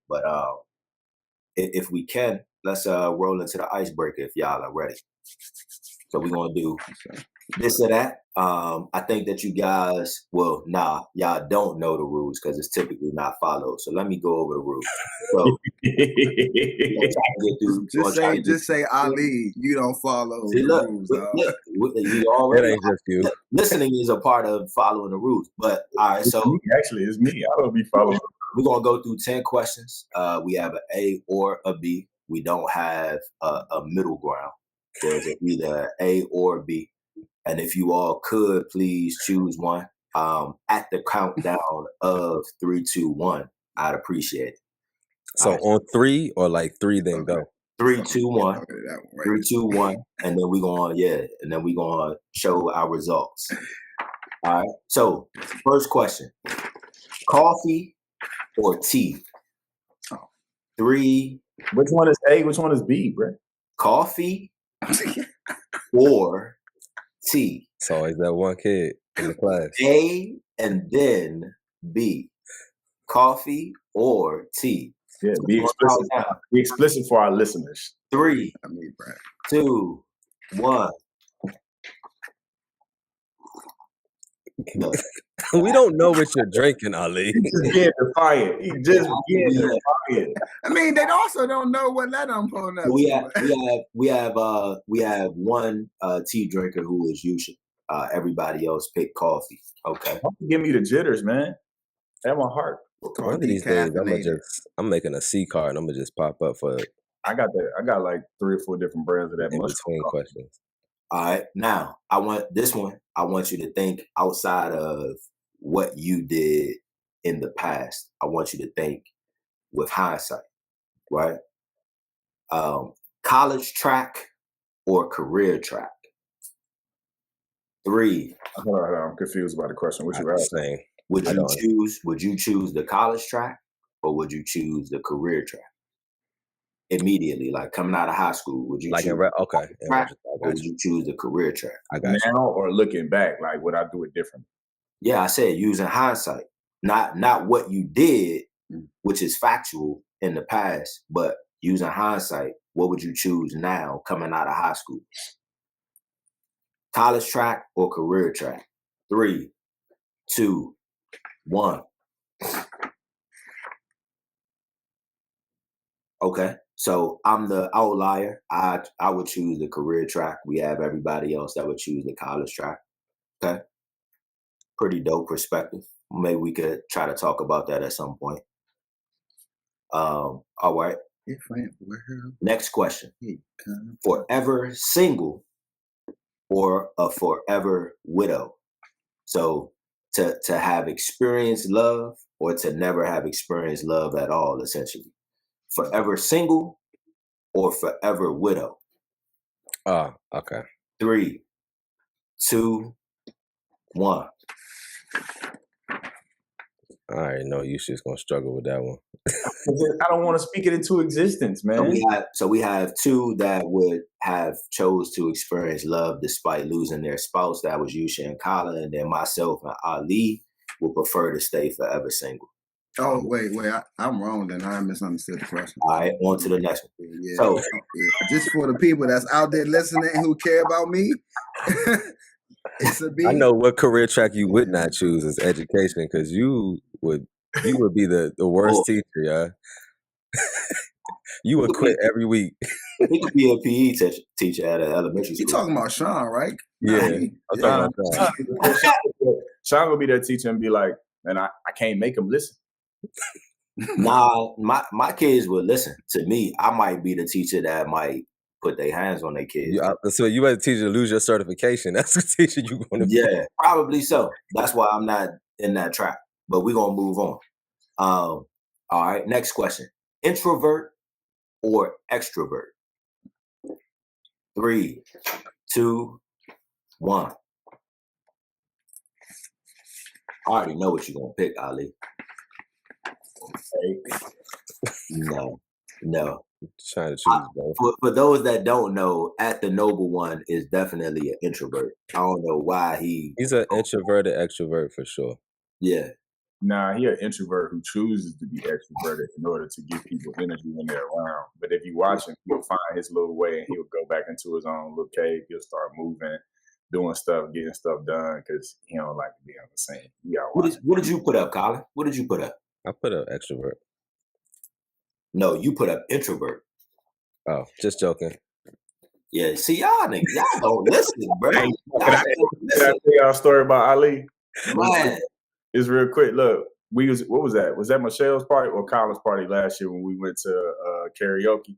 But if we can, let's roll into the icebreaker if y'all are ready. So we're gonna do this or that. I think that you guys, well, y'all don't know the rules because it's typically not followed. So let me go over the rules. So we're gonna try to get through. Just say Ali. You don't follow See, the rules. You already ain't just you. listening is a part of following the rules. But all right, so actually, it's me. I don't be following. We're gonna go through 10 questions. We have an A or a B. We don't have a middle ground. There's either A or B. And if you all could please choose one at the countdown of 3, 2, 1, I'd appreciate it. So on 3 or like 3, then go. 3, 2, 1. 3, 2, 1. And then we're gonna show our results. All right. So first question: coffee or tea? 3. Which one is A? Which one is B, bro? Coffee or tea? It's always that one kid in the class. A and then B. Coffee or tea? Yeah, be explicit for our listeners. 3, 2, 1. No. We don't know what you're drinking, Ali. He just defiant. I mean, they also don't know what letter I'm pulling up. We have one tea drinker who is Yusha. Everybody else picked coffee. Okay. Give me the jitters, man. At my heart. One of these days, I'm making a C card and I'm gonna just pop up for. I got like 3 or 4 different brands of that. In between questions. All right. Now I want you to think outside of what you did in the past. I want you to think with hindsight, right? College track or career track? 3. I'm confused about the question. What you asking? Would you choose the college track or would you choose the career track? Immediately, like coming out of high school, would you choose track or would you choose the career track? I got now or looking back, like would I do it differently? Yeah, I said using hindsight, not what you did, which is factual in the past, but using hindsight, what would you choose now coming out of high school? College track or career track? 3, 2, 1. Okay, so I'm the outlier. I would choose the career track. We have everybody else that would choose the college track. Okay, pretty dope perspective. Maybe we could try to talk about that at some point. All right. Next question: forever single or a forever widow? So to have experienced love or to never have experienced love at all, essentially. Forever single or forever widow? Okay. 3, 2, 1. I already know you just gonna struggle with that one. I don't want to speak it into existence, man. So we have 2 that would have chose to experience love despite losing their spouse. That was Yusha and Kala, and then myself and Ali would prefer to stay forever single. Oh, wait, I'm wrong then. I misunderstood the question. All right, on to the next one. Yeah. So, just for the people that's out there listening who care about me, it's a B. I know what career track you would not choose is education, because you would be the worst teacher, yeah. You would quit every week. He could be a PE teacher at an elementary school. You talking about Sean, right? Yeah. I'm talking about Sean. Sean will be that teacher and be like, man, I can't make him listen. Nah, my kids would listen to me. I might be the teacher that might put their hands on their kids. So you better teach you to lose your certification. That's the teacher you're going to be. Yeah, probably so. That's why I'm not in that track. But we're going to move on. All right, next question. Introvert or extrovert? 3, 2, 1. I already know what you're going to pick, Ali. No. Trying to choose both. For those that don't know, At the Noble One is definitely an introvert. I don't know why he's an introverted extrovert for sure. Yeah. Nah, he an introvert who chooses to be extroverted in order to give people energy when they're around. But if you watch him, he'll find his little way and he'll go back into his own little cave. He'll start moving, doing stuff, getting stuff done because he don't like to be on the same. You gotta watch. What did you put up, Colin? What did you put up? I put an extrovert. No, you put up introvert. Oh, just joking. Yeah, see y'all niggas, y'all don't listen, bro. Hey, Y'all Can I don't listen. tell y'all a story about Ali? Man, It's real quick. Look, what was that? Was that Michelle's party or Colin's party last year when we went to karaoke?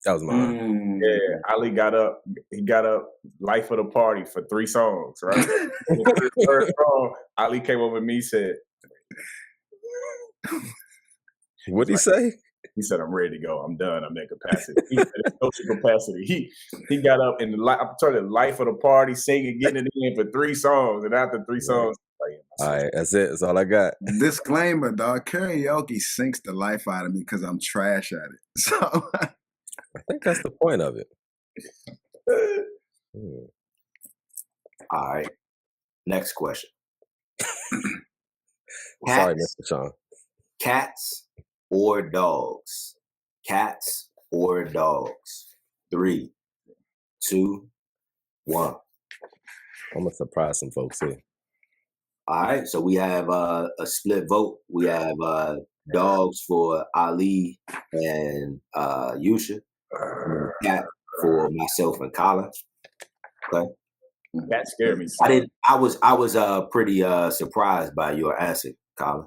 That was mine. Yeah, Ali got up. He got up, life of the party for 3 songs. Right. The third song, Ali came over to me, said, What'd he say? He said, "I'm ready to go. I'm done. I'm at capacity." He said, social capacity. He got up in I'm telling you, life of the party, singing, getting it in for 3 songs, and after 3 songs, all right, that's it. That's all I got. Disclaimer, dog. Karaoke sinks the life out of me because I'm trash at it. So I think that's the point of it. all right. Next question. Sorry, Mr. Sean. Cats or dogs? Cats or dogs? 3, 2, 1. I'm gonna surprise some folks here. All right, so we have a split vote. We have dogs for Ali and Yusha, and cat for myself and Colin. Okay. That scared me. I was pretty surprised by your answer, Colin.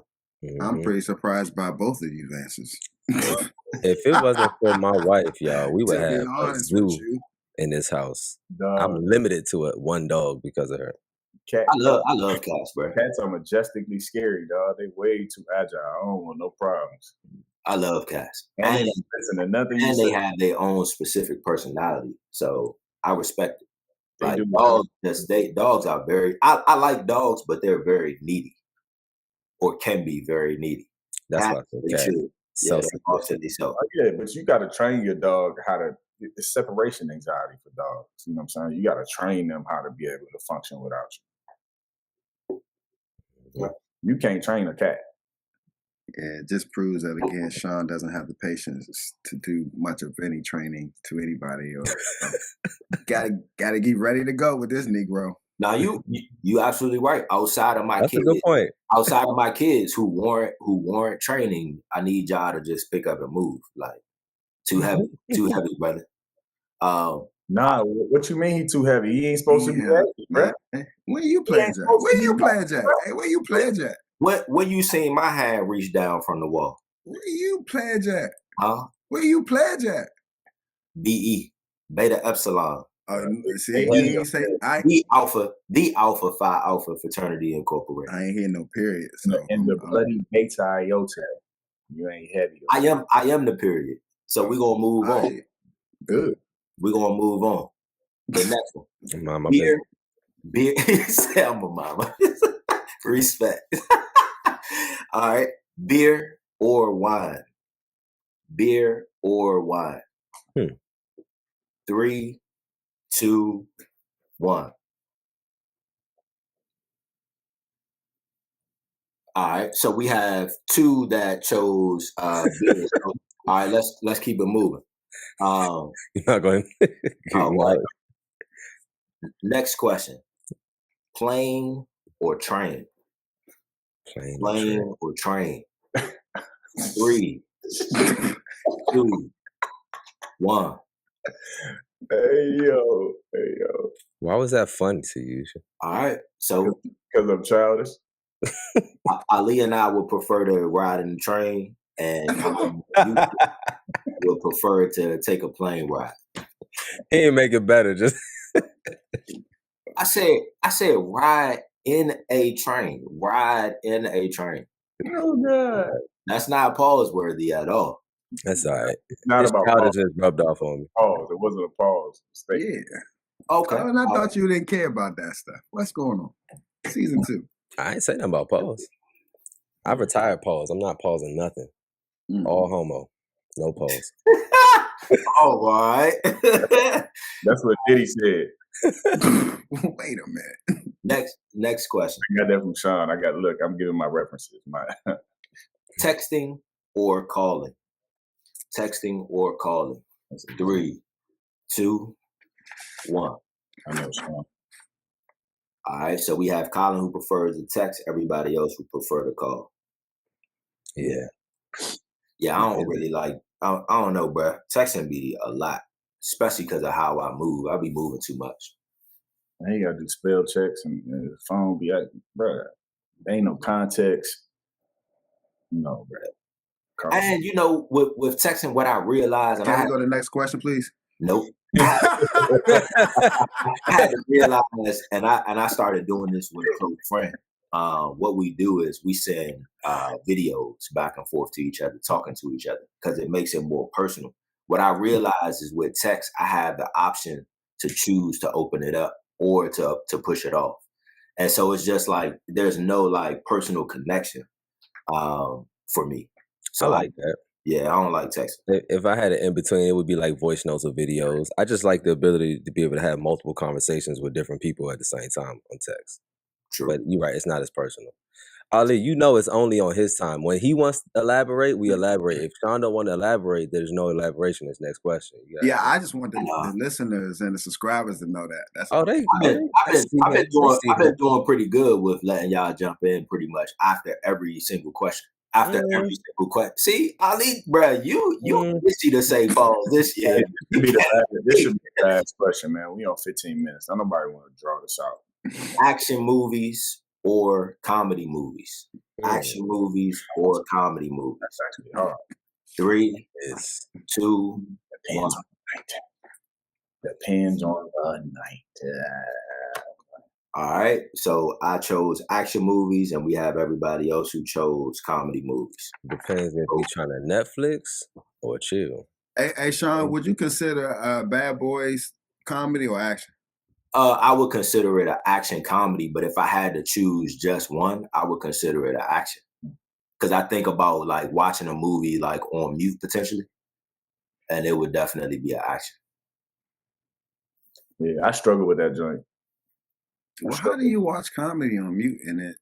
I'm pretty surprised by both of these answers. If it wasn't for my wife, y'all, we would To be have a honest with zoo you. in this house. Dog. I'm limited to it, 1 dog because of her. I love cats, bro. Cats are majestically scary, dog. They way too agile. I don't want no problems. I love cats, And they don't listen to nothing you and say. they have their own specific personality, so I respect it. They Like do. dogs are very. I like dogs, but they're very needy, or can be very needy. That's Cats, why I said they cat. chill. Yeah, they Self-sufficient. talk to themselves. Oh, yeah, but you got to train your dog how to. It's separation anxiety for dogs. You know what I'm saying? You got to train them how to be able to function without you. You can't train a cat. Yeah, it just proves that again, Sean doesn't have the patience to do much of any training to anybody. Or gotta get ready to go with this Negro. Now you absolutely right. Outside of my That's kids, a good point. outside of my kids who warrant training, I need y'all to just pick up and move. Like too heavy, brother. Nah, what you mean he too heavy? He ain't supposed to be heavy, bro. Where you pledge at? Where you pledge at? Hey, where you pledge at? When you seen my hand reach down from the wall? Where you pledge at? Huh? Where you pledge at? BE, Beta Epsilon. See, you ain't say the Alpha Phi Alpha Fraternity Incorporated. I ain't hear no period. So And the bloody Beta Iota. You ain't heavy. I am the period. So we're gonna move on. Good. We're gonna move on. The next one. Mama, Beer. Say I'm a mama. Respect. All right. Beer or wine? Beer or wine? 3, 2, 1. All right. So we have 2 that chose beer. So, all right. Let's keep it moving. You're not going. Next question. Plane or train? Plane or train? 3, 2, 1. Hey yo. Why was that funny to you? All right. So because I'm childish. Ali and I would prefer to ride in the train, and you would prefer to take a plane ride. He didn't make it better. Just I said ride in a train. Ride in a train. Oh God. That's not pause worthy at all. that's all right. It's not His about powder pause. just rubbed off on me. Pause. It wasn't a pause. yeah. Okay. And I thought you didn't care about that stuff. What's going on? Season 2. I ain't saying nothing about pause. I retired pause. I'm not pausing nothing. All homo. No pause. All right. That's what Diddy said. Wait a minute. Next question. I got that from Sean. I'm giving my references. Texting or calling? Texting or calling? 3, 2, 1. I know Sean. All right, so we have Colin who prefers to text, everybody else who prefer to call. Yeah. Yeah, I don't really like, I don't know, bro. Texting be a lot, especially because of how I move. I be moving too much. Man, you gotta do spell checks and the phone be like, bro, there ain't no context. No, bro. And you know, with texting, what I realized, and Can we go to the next question, please? Nope. I had to realize, and I started doing this with a close friend. What we do is we send videos back and forth to each other, talking to each other, because it makes it more personal. What I realized is with text, I have the option to choose to open it up or to push it off. And so it's just like there's no like personal connection for me. So I like that. Yeah, I don't like texting. If I had it in between, it would be like voice notes or videos. I just like the ability to be able to have multiple conversations with different people at the same time on text. True. But you're right, it's not as personal. Ali, you know it's only on his time. When he wants to elaborate, we elaborate. If Sean don't want to elaborate, there's no elaboration. This next question. Yeah, I just want the listeners and the subscribers to know that. That's I've been doing pretty good with letting y'all jump in pretty much after every single question. After every single question. See, Ali, bro, you itchy to say pause this year. This should be the last question, man. We on 15 minutes. Don't nobody want to draw this out. Action movies or comedy movies? Action movies or comedy movies? That's actually hard. 3, 2, 1. Depends on the night. All right, so I chose action movies, and we have everybody else who chose comedy movies. Depends if we trying to Netflix or chill. Hey, Sean, would you consider Bad Boys comedy or action? I would consider it an action comedy, but if I had to choose just one, I would consider it an action. Because I think about like watching a movie like on mute potentially, and it would definitely be an action. Yeah, I struggle with that joint. Well, how do you watch comedy on mute in it?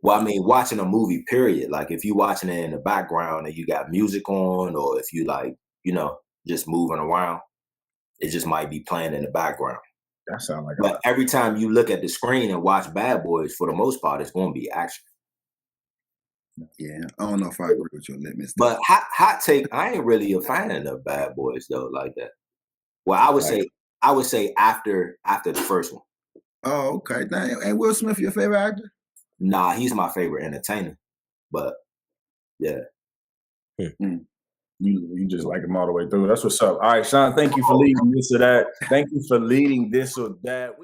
Well, I mean, watching a movie, period. Like if you watching it in the background and you got music on, or if you like, just moving around, it just might be playing in the background. That sounds like. But every time you look at the screen and watch Bad Boys, for the most part, it's going to be action. Yeah, I don't know if I agree with your litmus. But hot take, I ain't really a fan of Bad Boys though, like that. Well, I would say after the first one. Oh, okay. Now, ain't Will Smith your favorite actor? Nah, he's my favorite entertainer. But yeah. You just like him all the way through. That's what's up. All right, Sean, thank you for leading this or that. Thank you for leading this or that.